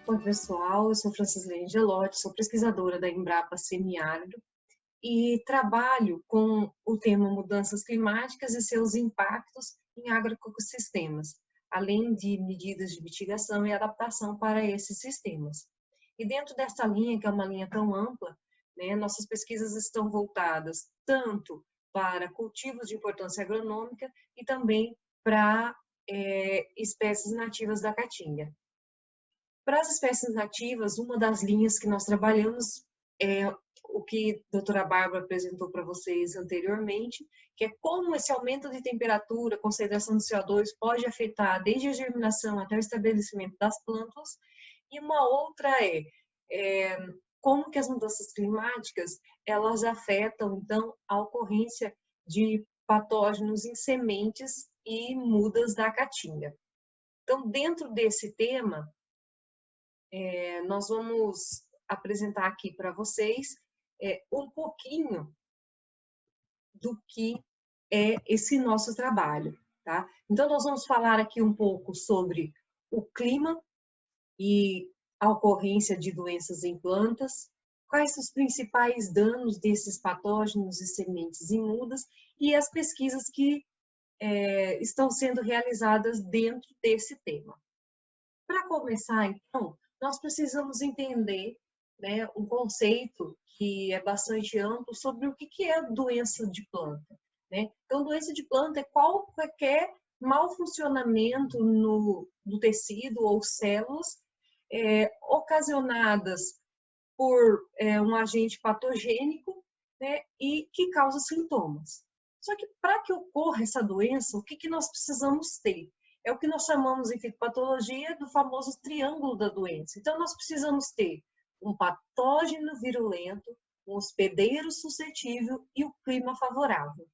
Oi, pessoal, eu sou Francislene Gelotti, sou pesquisadora da Embrapa Semiárido e trabalho com o tema mudanças climáticas e seus impactos em agroecossistemas, além de medidas de mitigação e adaptação para esses sistemas. E dentro dessa linha, que é uma linha tão ampla, né, nossas pesquisas estão voltadas tanto para cultivos de importância agronômica e também para espécies nativas da caatinga. Para as espécies nativas, uma das linhas que nós trabalhamos é o que a doutora Bárbara apresentou para vocês anteriormente, que é como esse aumento de temperatura, concentração de CO2 pode afetar desde a germinação até o estabelecimento das plantas. E uma outra é como que as mudanças climáticas, elas afetam, então, a ocorrência de patógenos em sementes e mudas da caatinga. Então, dentro desse tema, nós vamos apresentar aqui para vocês um pouquinho do que é esse nosso trabalho, tá? Então, nós vamos falar aqui um pouco sobre o clima e a ocorrência de doenças em plantas, quais os principais danos desses patógenos e sementes em mudas e as pesquisas que estão sendo realizadas dentro desse tema. Para começar, então, nós precisamos entender, né, um conceito que é bastante amplo sobre o que é doença de planta, né? Então, doença de planta é qualquer mau funcionamento no tecido ou células ocasionadas por um agente patogênico, né, e que causa sintomas. Só que para que ocorra essa doença, o que nós precisamos ter? É o que nós chamamos em fitopatologia do famoso triângulo da doença. Então, nós precisamos ter um patógeno virulento, um hospedeiro suscetível e o clima favorável.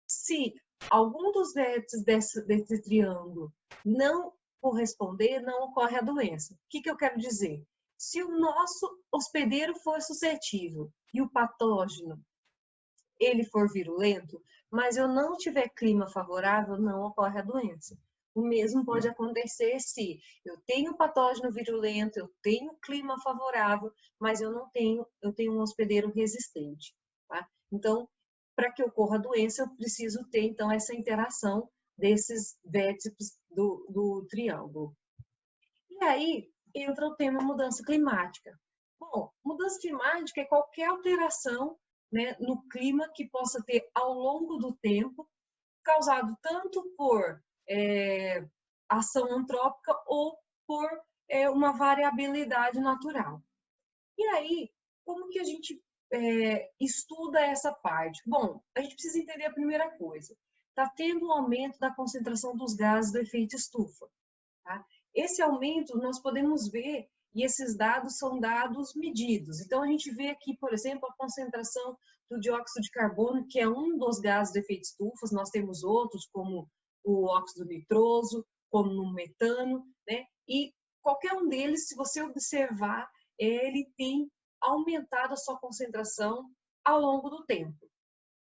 Se algum dos vértices desse triângulo não corresponder, não ocorre a doença. O que eu quero dizer? Se o nosso hospedeiro for suscetível e o patógeno ele for virulento, mas eu não tiver clima favorável, não ocorre a doença. O mesmo pode acontecer se eu tenho patógeno virulento, eu tenho clima favorável, mas eu tenho um hospedeiro resistente, tá? Então, para que ocorra a doença, eu preciso ter, então, essa interação desses vértices do triângulo. E aí, entra o tema mudança climática. Bom, mudança climática é qualquer alteração, né, no clima que possa ter ao longo do tempo, causado tanto por ação antrópica ou por uma variabilidade natural. E aí, como que a gente estuda essa parte? Bom, a gente precisa entender a primeira coisa. Está tendo um aumento da concentração dos gases do efeito estufa. Tá? Esse aumento nós podemos ver, e esses dados são dados medidos. Então, a gente vê aqui, por exemplo, a concentração do dióxido de carbono, que é um dos gases de efeito estufa. Nós temos outros, como o óxido nitroso, como o metano, né? E qualquer um deles, se você observar, ele tem aumentado a sua concentração ao longo do tempo.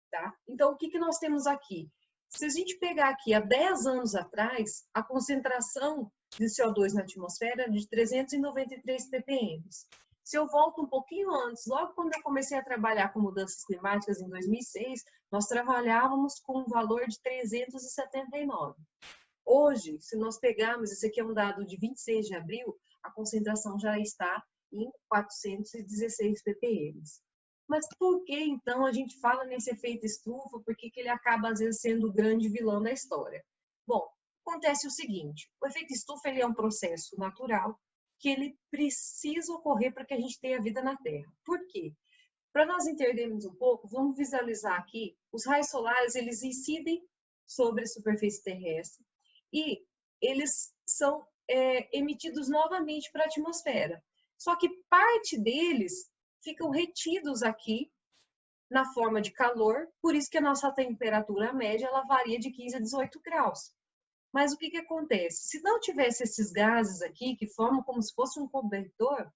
Tá? Então, o que nós temos aqui? Se a gente pegar aqui há 10 anos atrás, a concentração de CO2 na atmosfera era de 393 ppm. Se eu volto um pouquinho antes, logo quando eu comecei a trabalhar com mudanças climáticas em 2006, nós trabalhávamos com um valor de 379. Hoje, se nós pegarmos, esse aqui é um dado de 26 de abril, a concentração já está em 416 ppm. Mas por que, então, a gente fala nesse efeito estufa? Por que ele acaba, às vezes, sendo o grande vilão da história? Bom, acontece o seguinte, o efeito estufa ele é um processo natural que ele precisa ocorrer para que a gente tenha vida na Terra. Por quê? Para nós entendermos um pouco, vamos visualizar aqui, os raios solares, eles incidem sobre a superfície terrestre e eles são emitidos novamente para a atmosfera. Só que parte deles ficam retidos aqui na forma de calor, por isso que a nossa temperatura média ela varia de 15 a 18 graus. Mas o que acontece? Se não tivesse esses gases aqui, que formam como se fosse um cobertor,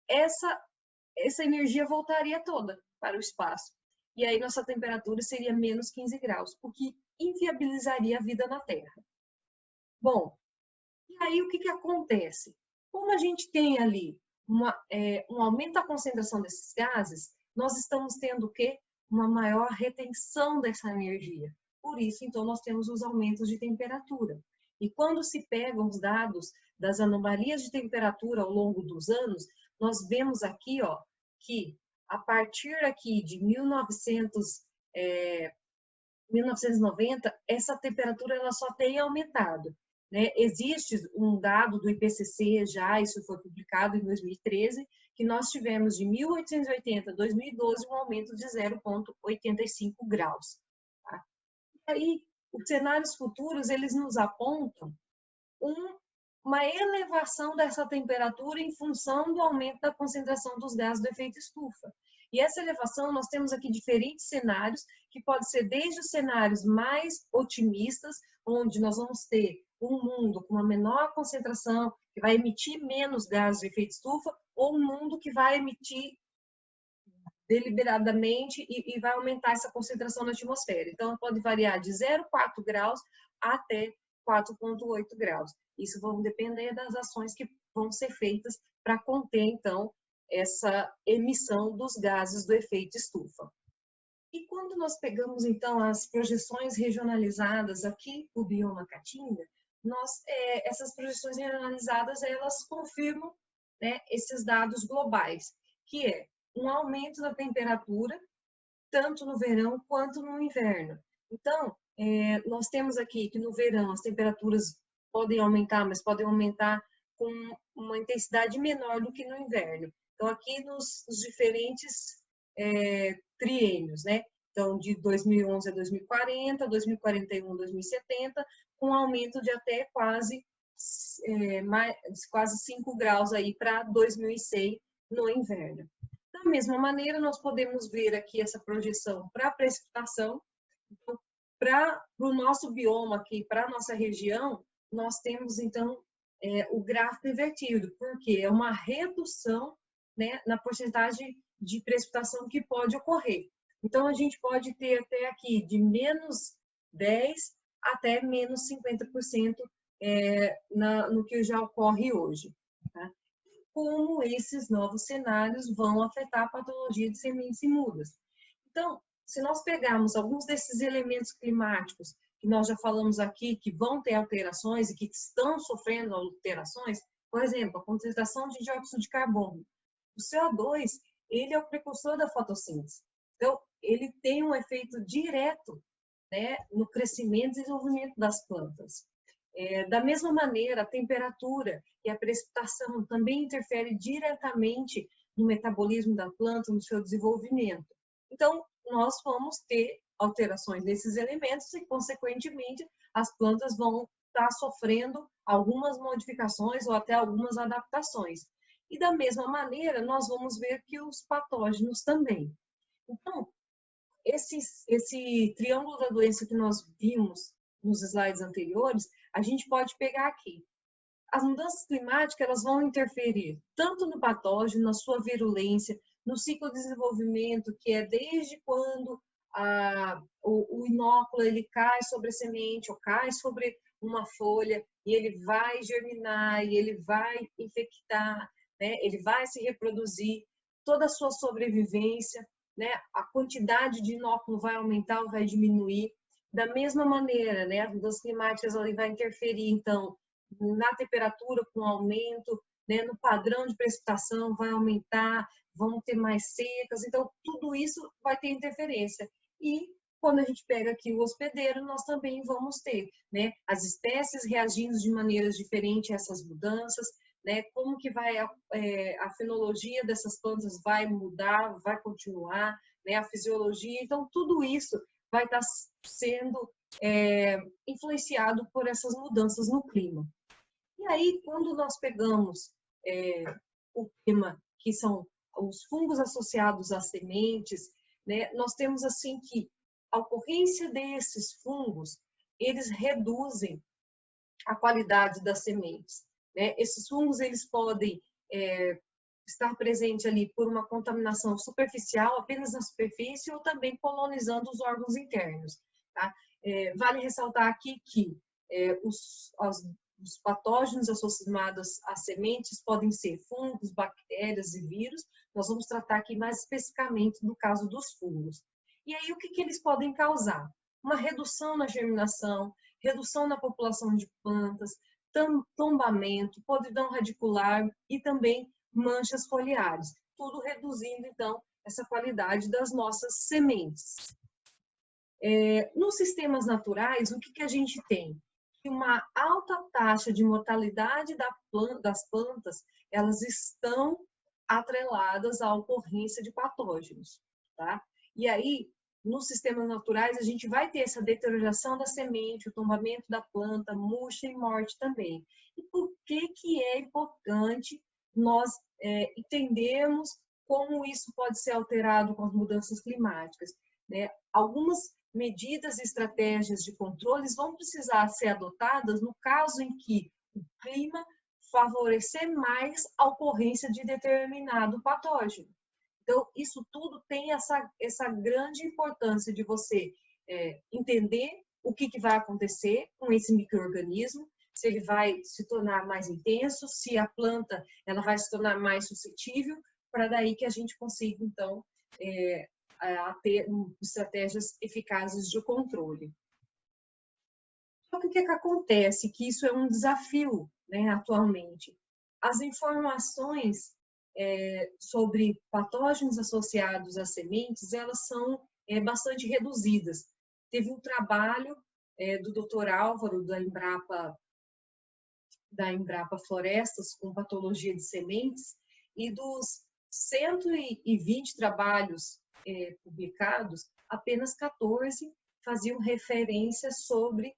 essa energia voltaria toda para o espaço. E aí nossa temperatura seria menos 15 graus, o que inviabilizaria a vida na Terra. Bom, e aí o que acontece? Como a gente tem ali um aumento da concentração desses gases, nós estamos tendo o quê? Uma maior retenção dessa energia. Por isso, então, nós temos os aumentos de temperatura. E quando se pegam os dados das anomalias de temperatura ao longo dos anos, nós vemos aqui, ó, que a partir aqui de 1990, essa temperatura ela só tem aumentado, né? Existe um dado do IPCC já, isso foi publicado em 2013, que nós tivemos de 1880 a 2012 um aumento de 0,85 graus. Tá? E aí, os cenários futuros, eles nos apontam uma elevação dessa temperatura em função do aumento da concentração dos gases do efeito estufa. E essa elevação, nós temos aqui diferentes cenários, que pode ser desde os cenários mais otimistas, onde nós vamos ter um mundo com uma menor concentração, que vai emitir menos gases de efeito estufa, ou um mundo que vai emitir deliberadamente e vai aumentar essa concentração na atmosfera. Então, pode variar de 0,4 graus até 4,8 graus. Isso vai depender das ações que vão ser feitas para conter, então, essa emissão dos gases do efeito estufa. E quando nós pegamos, então, as projeções regionalizadas aqui, o bioma Caatinga, essas projeções regionalizadas, elas confirmam, né, esses dados globais, que é um aumento da temperatura, tanto no verão quanto no inverno. Então, nós temos aqui que no verão as temperaturas podem aumentar, mas podem aumentar com uma intensidade menor do que no inverno. Então, aqui nos diferentes triênios, né? Então, de 2011 a 2040, 2041 a 2070, com um aumento de até quase 5 graus aí para 2100 no inverno. Da mesma maneira, nós podemos ver aqui essa projeção para a precipitação. Então, para o nosso bioma aqui, para a nossa região, nós temos, então, o gráfico invertido, porque é uma redução, né, na porcentagem de precipitação que pode ocorrer. Então, a gente pode ter até aqui de menos 10 até menos 50% no que já ocorre hoje. Tá? Como esses novos cenários vão afetar a patologia de sementes e mudas. Então, se nós pegarmos alguns desses elementos climáticos que nós já falamos aqui, que vão ter alterações e que estão sofrendo alterações, por exemplo, a concentração de dióxido de carbono. O CO2, ele é o precursor da fotossíntese. Então, ele tem um efeito direto, né, no crescimento e desenvolvimento das plantas. Da mesma maneira, a temperatura e a precipitação também interferem diretamente no metabolismo da planta, no seu desenvolvimento. Então, nós vamos ter alterações desses elementos e, consequentemente, as plantas vão estar sofrendo algumas modificações ou até algumas adaptações. E, da mesma maneira, nós vamos ver que os patógenos também. Então, esse triângulo da doença que nós vimos nos slides anteriores, a gente pode pegar aqui. As mudanças climáticas, elas vão interferir tanto no patógeno, na sua virulência, no ciclo de desenvolvimento, que é desde quando o inóculo ele cai sobre a semente ou cai sobre uma folha e ele vai germinar e ele vai infectar, né? Ele vai se reproduzir, toda a sua sobrevivência, né? A quantidade de inóculo vai aumentar ou vai diminuir. Da mesma maneira, né? As mudanças climáticas ali vai interferir, então, na temperatura com aumento, né? No padrão de precipitação vai aumentar, vão ter mais secas, então tudo isso vai ter interferência. E quando a gente pega aqui o hospedeiro, nós também vamos ter, né? As espécies reagindo de maneiras diferentes a essas mudanças, né? Como que vai a fenologia dessas plantas vai mudar, vai continuar, né? A fisiologia, então tudo isso vai estar sendo influenciado por essas mudanças no clima. E aí, quando nós pegamos o tema que são os fungos associados às sementes, né, nós temos assim que a ocorrência desses fungos, eles reduzem a qualidade das sementes. Né? Esses fungos, eles podem estar presentes ali por uma contaminação superficial, apenas na superfície, ou também colonizando os órgãos internos. Tá? Vale ressaltar aqui que os patógenos associados às sementes podem ser fungos, bactérias e vírus. Nós vamos tratar aqui mais especificamente do caso dos fungos. E aí, o que eles podem causar? Uma redução na germinação, redução na população de plantas, tombamento, podridão radicular e também manchas foliares. Tudo reduzindo, então, essa qualidade das nossas sementes. Nos sistemas naturais, o que a gente tem? Uma alta taxa de mortalidade das plantas, elas estão atreladas à ocorrência de patógenos, tá? E aí, nos sistemas naturais, a gente vai ter essa deterioração da semente, o tombamento da planta, murcha e morte também. E por que é importante nós entendermos como isso pode ser alterado com as mudanças climáticas, né? Algumas medidas e estratégias de controles vão precisar ser adotadas no caso em que o clima favorecer mais a ocorrência de determinado patógeno. Então, isso tudo tem essa grande importância de você entender o que vai acontecer com esse micro-organismo, se ele vai se tornar mais intenso, se a planta ela vai se tornar mais suscetível, para daí que a gente consiga, então, a ter estratégias eficazes de controle. Então, o que acontece? Que isso é um desafio, né, atualmente. As informações sobre patógenos associados às sementes, elas são bastante reduzidas. Teve um trabalho do Dr. Álvaro, da Embrapa Florestas, com patologia de sementes, e dos 120 trabalhos publicados, apenas 14 faziam referência sobre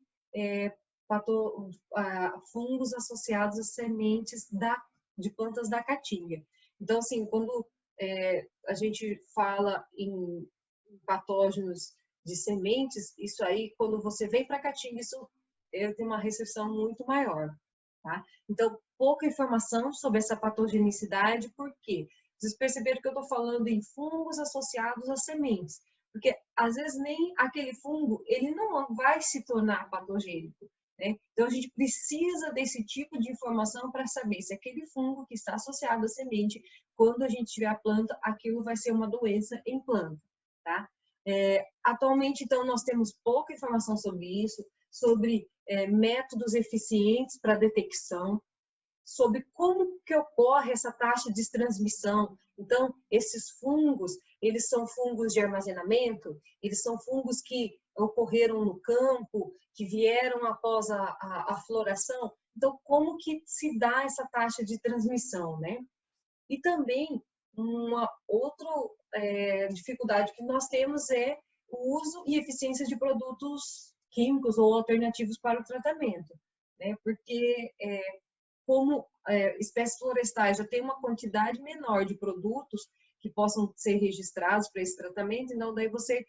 fungos associados às sementes de plantas da caatinga. Então, assim, quando a gente fala em patógenos de sementes, isso aí, quando você vem para a caatinga, isso tem uma recepção muito maior, tá? Então, pouca informação sobre essa patogenicidade, por quê? Vocês perceberam que eu estou falando em fungos associados às sementes, porque às vezes nem aquele fungo, ele não vai se tornar patogênico, né? Então a gente precisa desse tipo de informação para saber se aquele fungo que está associado à semente, quando a gente tiver a planta, aquilo vai ser uma doença em planta, tá? Atualmente, então, nós temos pouca informação sobre isso, sobre métodos eficientes para detecção, sobre como que ocorre essa taxa de transmissão. Então, esses fungos, eles são fungos de armazenamento, eles são fungos que ocorreram no campo, que vieram após a floração. Então, como que se dá essa taxa de transmissão, né? E também, uma outra dificuldade que nós temos é o uso e eficiência de produtos químicos ou alternativos para o tratamento, né? Porque como espécies florestais já tem uma quantidade menor de produtos que possam ser registrados para esse tratamento, então daí você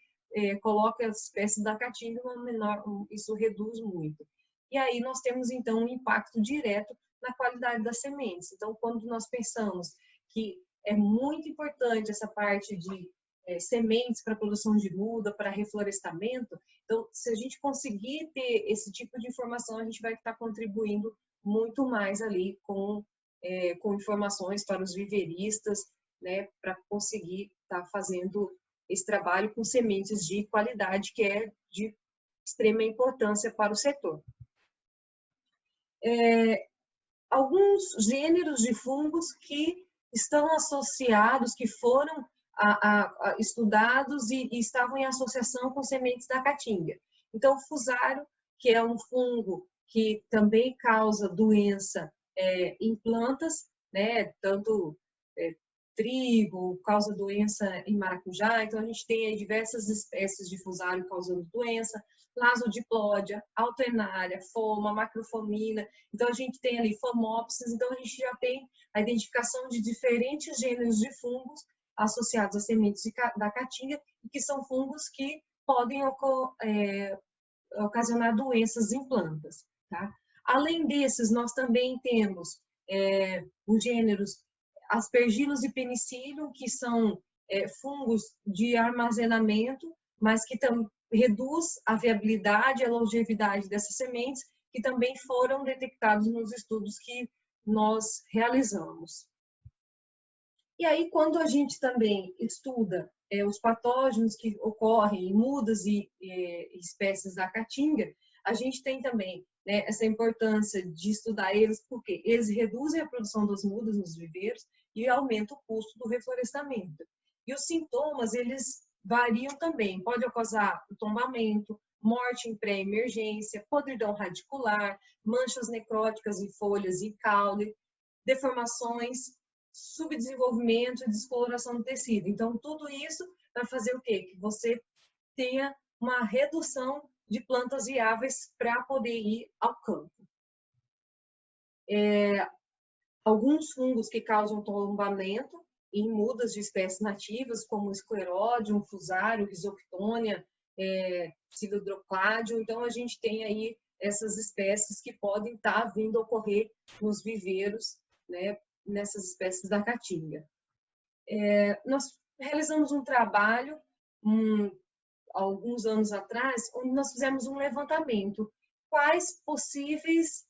coloca as espécies da caatinga uma menor, isso reduz muito. E aí nós temos então um impacto direto na qualidade das sementes. Então, quando nós pensamos que é muito importante essa parte de sementes para produção de muda, para reflorestamento, então se a gente conseguir ter esse tipo de informação, a gente vai estar contribuindo muito mais ali com informações para os viveristas, né, para conseguir estar fazendo esse trabalho com sementes de qualidade, que é de extrema importância para o setor. Alguns gêneros de fungos que estão associados, que foram estudados e estavam em associação com sementes da caatinga. Então, o fusário, que é um fungo que também causa doença em plantas, né? Tanto trigo, causa doença em maracujá, então a gente tem aí diversas espécies de fusário causando doença, Plasmodiplódia, alternária, foma, macrofomina, então a gente tem ali Phomopsis, então a gente já tem a identificação de diferentes gêneros de fungos associados a sementes da caatinga, e que são fungos que podem ocasionar doenças em plantas, tá? Além desses, nós também temos os gêneros Aspergillus e Penicillium, que são fungos de armazenamento, mas que reduz a viabilidade e a longevidade dessas sementes, que também foram detectados nos estudos que nós realizamos. E aí, quando a gente também estuda os patógenos que ocorrem em mudas e espécies da caatinga, a gente tem também, né, essa importância de estudar eles, porque eles reduzem a produção das mudas nos viveiros e aumentam o custo do reflorestamento. E os sintomas, eles variam também. Pode causar o tombamento, morte em pré-emergência, podridão radicular, manchas necróticas em folhas e caule, deformações, subdesenvolvimento e descoloração do tecido. Então, tudo isso vai fazer o quê? Que você tenha uma redução de plantas viáveis para poder ir ao campo. Alguns fungos que causam tombamento em mudas de espécies nativas, como Sclerotium, Fusarium, Rhizoctonia, Pseudocladium. Então, a gente tem aí essas espécies que podem estar vindo a ocorrer nos viveiros, né, nessas espécies da caatinga. Nós realizamos um trabalho, alguns anos atrás, onde nós fizemos um levantamento. Quais possíveis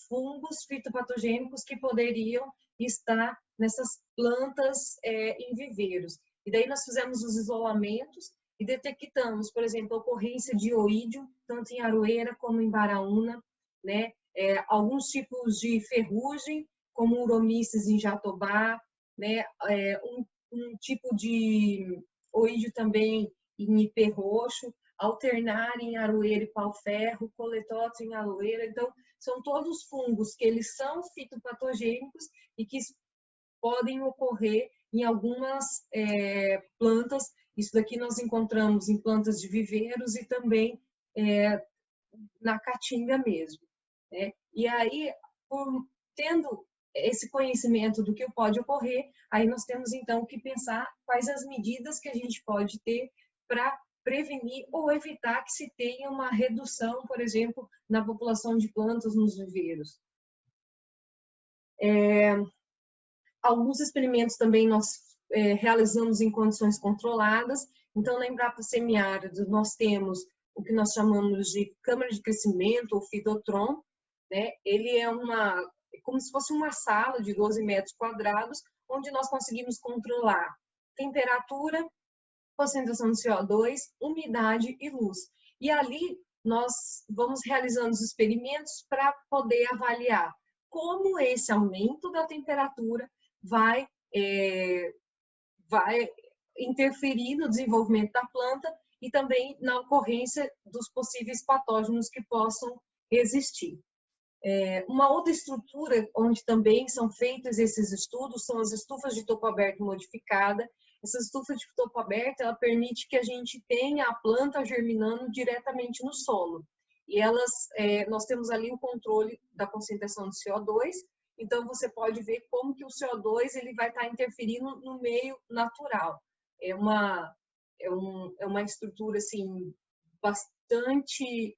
fungos fitopatogênicos que poderiam estar nessas plantas em viveiros. E daí nós fizemos os isolamentos e detectamos, por exemplo, a ocorrência de oídio, tanto em aroeira como em baraúna, né? Alguns tipos de ferrugem, como uromíceas em jatobá, né? Um tipo de oídio também em ipê roxo, alternar em aroeira e pau-ferro, coletótrio em aloeira. Então, são todos fungos que eles são fitopatogênicos e que podem ocorrer em algumas plantas. Isso daqui nós encontramos em plantas de viveiros e também na caatinga mesmo, né? E aí, tendo esse conhecimento do que pode ocorrer, aí nós temos então que pensar quais as medidas que a gente pode ter para prevenir ou evitar que se tenha uma redução, por exemplo, na população de plantas nos viveiros. Alguns experimentos também nós realizamos em condições controladas. Então, lembrar para o semiárido, nós temos o que nós chamamos de câmara de crescimento, ou fitotron, né? Ele é como se fosse uma sala de 12 metros quadrados, onde nós conseguimos controlar temperatura, concentração de CO2, umidade e luz. E ali nós vamos realizando os experimentos para poder avaliar como esse aumento da temperatura vai interferir no desenvolvimento da planta e também na ocorrência dos possíveis patógenos que possam existir. Uma outra estrutura onde também são feitos esses estudos são as estufas de topo aberto modificada. Essa estufa de topo aberto, ela permite que a gente tenha a planta germinando diretamente no solo. E nós temos ali o controle da concentração de CO2, então você pode ver como que o CO2 ele vai estar interferindo no meio natural. É uma estrutura assim, bastante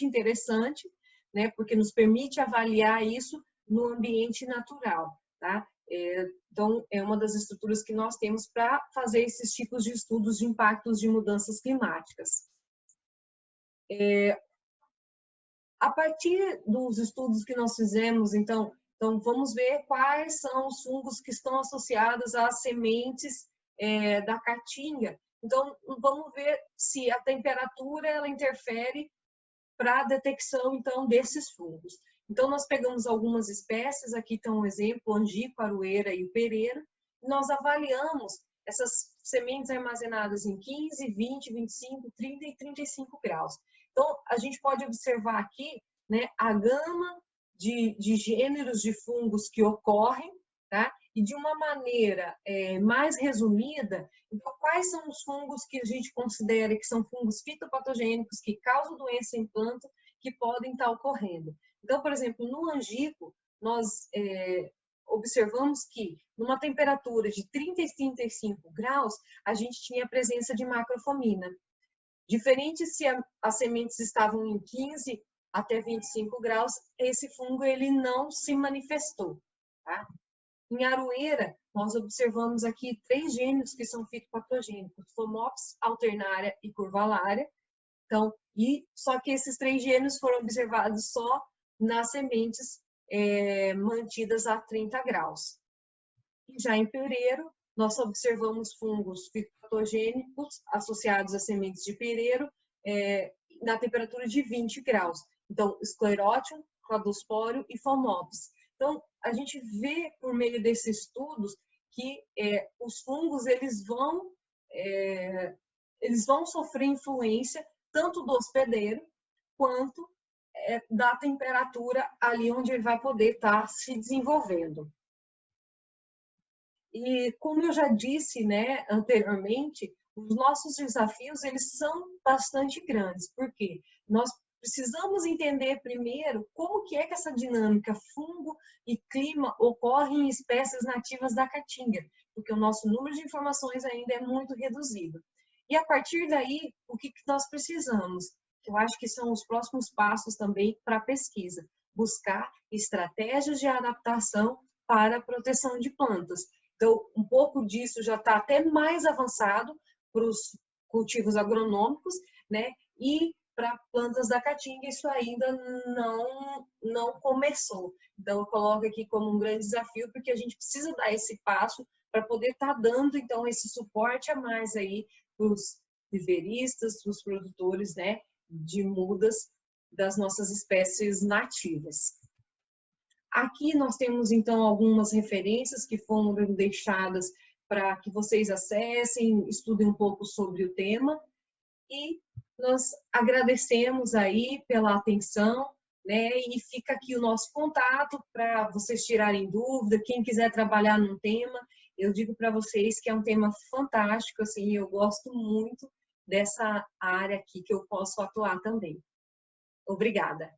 interessante, né, porque nos permite avaliar isso no ambiente natural, tá? Então, é uma das estruturas que nós temos para fazer esses tipos de estudos de impactos de mudanças climáticas. A partir dos estudos que nós fizemos, então vamos ver quais são os fungos que estão associados às sementes da caatinga. Então, vamos ver se a temperatura ela interfere para a detecção, então, desses fungos. Então, nós pegamos algumas espécies, aqui está um exemplo, angico, aroeira e o pereira, e nós avaliamos essas sementes armazenadas em 15, 20, 25, 30 e 35 graus. Então, a gente pode observar aqui, né, a gama de gêneros de fungos que ocorrem, tá? E de uma maneira mais resumida, então, quais são os fungos que a gente considera que são fungos fitopatogênicos, que causam doença em planta, que podem estar ocorrendo. Então, por exemplo, no angico, nós observamos que numa temperatura de 30 e 35 graus, a gente tinha a presença de macrofomina. Diferente se as sementes estavam em 15 até 25 graus, esse fungo ele não se manifestou, tá? Em aroeira, nós observamos aqui 3 gêneros que são fitopatogênicos, Phomopsis alternaria e curvalária. Então, só que esses 3 gêneros foram observados só nas sementes mantidas a 30 graus. Já em pereiro, nós observamos fungos fitogênicos associados a sementes de pereiro na temperatura de 20 graus. Então, Sclerotium, Cladosporium e Phomopsis. Então, a gente vê por meio desses estudos que os fungos eles vão sofrer influência tanto do hospedeiro quanto da temperatura ali onde ele vai poder estar se desenvolvendo. E como eu já disse, né, anteriormente, os nossos desafios eles são bastante grandes, porque nós precisamos entender primeiro como que é que essa dinâmica fungo e clima ocorre em espécies nativas da caatinga, porque o nosso número de informações ainda é muito reduzido. E a partir daí, o que nós precisamos? Eu acho que são os próximos passos também para a pesquisa, buscar estratégias de adaptação para a proteção de plantas. Então, um pouco disso já está até mais avançado para os cultivos agronômicos, né? E para plantas da caatinga isso ainda não começou. Então, eu coloco aqui como um grande desafio, porque a gente precisa dar esse passo para poder estar dando, então, esse suporte a mais aí para os viveristas, para os produtores, né? De mudas das nossas espécies nativas. Aqui nós temos, então, algumas referências que foram deixadas para que vocês acessem, estudem um pouco sobre o tema. E nós agradecemos aí pela atenção, né? E fica aqui o nosso contato para vocês tirarem dúvida, quem quiser trabalhar num tema. Eu digo para vocês que é um tema fantástico, assim, eu gosto muito dessa área aqui que eu posso atuar também. Obrigada.